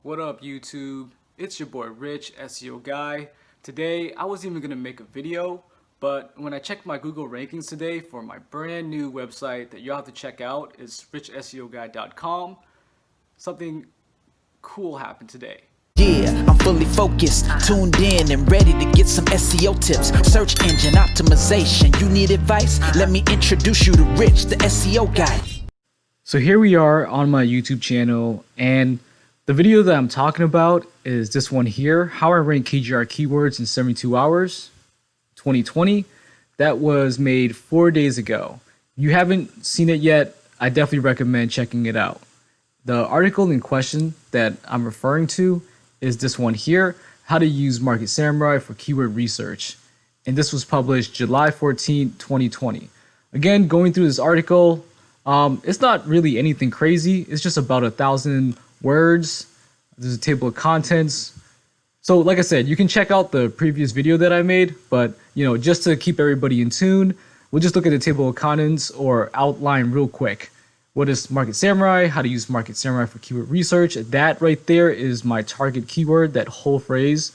What up, YouTube? It's your boy Rich, SEO guy. Today, I wasn't even gonna make a video, but when I checked my Google rankings today for my brand new website that you'll have to check out, is richseoguy.com, something cool happened today. Yeah, I'm fully focused, tuned in and ready to get some SEO tips. Search engine optimization. You need advice? Let me introduce you to Rich, the SEO guy. So here we are on my YouTube channel, and the video that I'm talking about is this one here, how I rank KGR keywords in 72 hours, 2020. That was made 4 days ago. If you haven't seen it yet, I definitely recommend checking it out. The article in question that I'm referring to is this one here, how to use Market Samurai for keyword research. And this was published July 14, 2020. Again, going through this article, it's not really anything crazy. It's just about 1,000 words. There's a table of contents. So like I said, you can check out the previous video that I made, but just to keep everybody in tune, we'll just look at the table of contents or outline real quick. What is Market Samurai? How to use Market Samurai for keyword research. That right there is my target keyword, that whole phrase.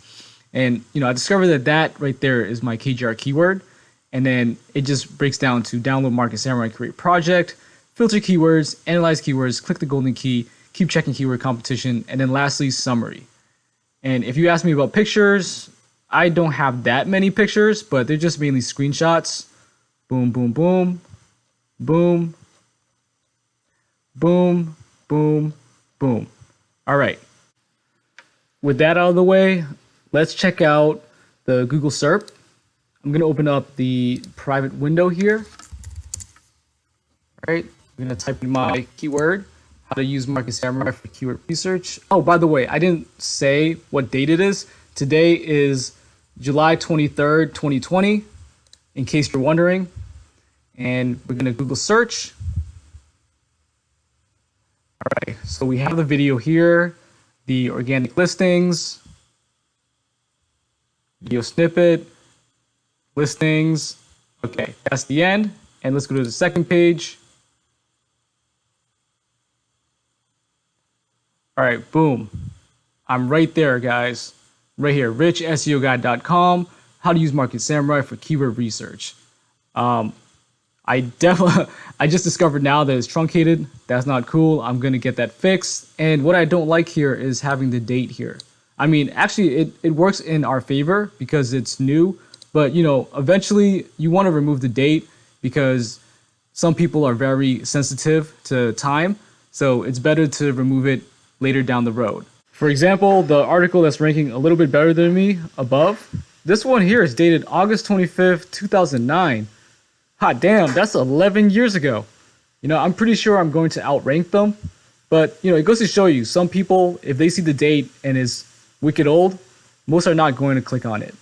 And I discovered that right there is my KGR keyword. And then it just breaks down to download Market Samurai, create project, filter keywords, analyze keywords, click the golden key, keep checking keyword competition, and then lastly, summary. And if you ask me about pictures, I don't have that many pictures, but they're just mainly screenshots. Boom, boom, boom, boom, boom, boom, boom. All right. With that out of the way, let's check out the Google SERP. I'm going to open up the private window here. All right. I'm going to type in my keyword, how to use Market Samurai for keyword research. Oh, by the way, I didn't say what date it is. Today is July 23rd, 2020, in case you're wondering. And we're going to Google search. All right, so we have the video here, the organic listings, video snippet, listings. Okay, that's the end. And let's go to the second page. All right, boom. I'm right there, guys. Right here, richseoguy.com, how to use Market Samurai for keyword research. I just discovered now that it's truncated. That's not cool. I'm going to get that fixed. And what I don't like here is having the date here. I mean, actually, it works in our favor because it's new. But, eventually you want to remove the date because some people are very sensitive to time. So it's better to remove it later down the road. For example, the article that's ranking a little bit better than me above, this one here is dated August 25th, 2009. Hot damn, that's 11 years ago. I'm pretty sure I'm going to outrank them, but it goes to show you, some people, if they see the date and it's wicked old, most are not going to click on it.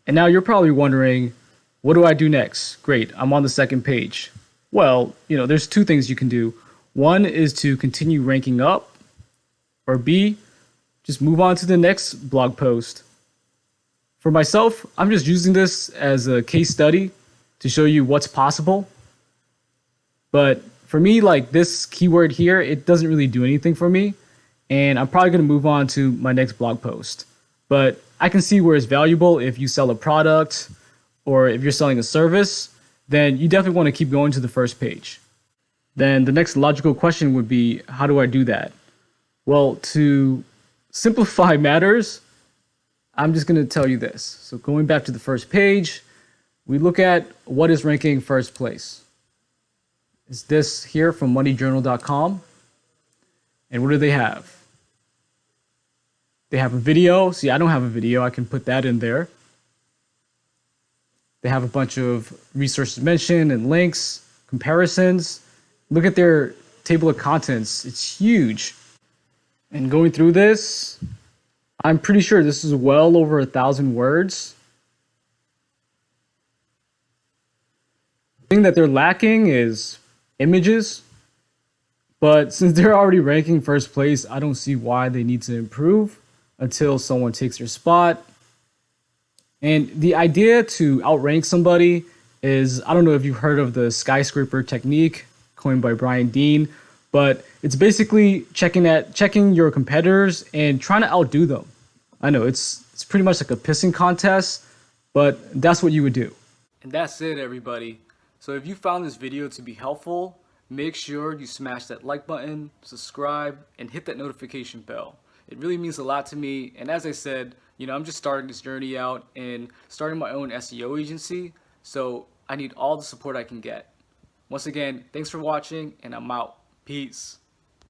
And now you're probably wondering, what do I do next? Great, I'm on the second page. Well, there's two things you can do. One is to continue ranking up, or B, just move on to the next blog post. For myself, I'm just using this as a case study to show you what's possible. But for me, like this keyword here, it doesn't really do anything for me. And I'm probably going to move on to my next blog post. But I can see where it's valuable if you sell a product or if you're selling a service, then you definitely want to keep going to the first page. Then the next logical question would be, how do I do that? Well, to simplify matters, I'm just going to tell you this. So going back to the first page, we look at what is ranking first place. It's this here from moneyjournal.com. And what do they have? They have a video. See, I don't have a video. I can put that in there. They have a bunch of resources mentioned and links, comparisons. Look at their table of contents. It's huge. And going through this, I'm pretty sure this is well over 1,000 words. The thing that they're lacking is images. But since they're already ranking first place, I don't see why they need to improve until someone takes their spot. And the idea to outrank somebody is, I don't know if you've heard of the skyscraper technique coined by Brian Dean, but it's basically checking your competitors and trying to outdo them. I know it's pretty much like a pissing contest, but that's what you would do. And that's it, everybody. So if you found this video to be helpful, make sure you smash that like button, subscribe, and hit that notification bell. It really means a lot to me. And as I said, I'm just starting this journey out and starting my own SEO agency. So I need all the support I can get. Once again, thanks for watching, and I'm out. Peace.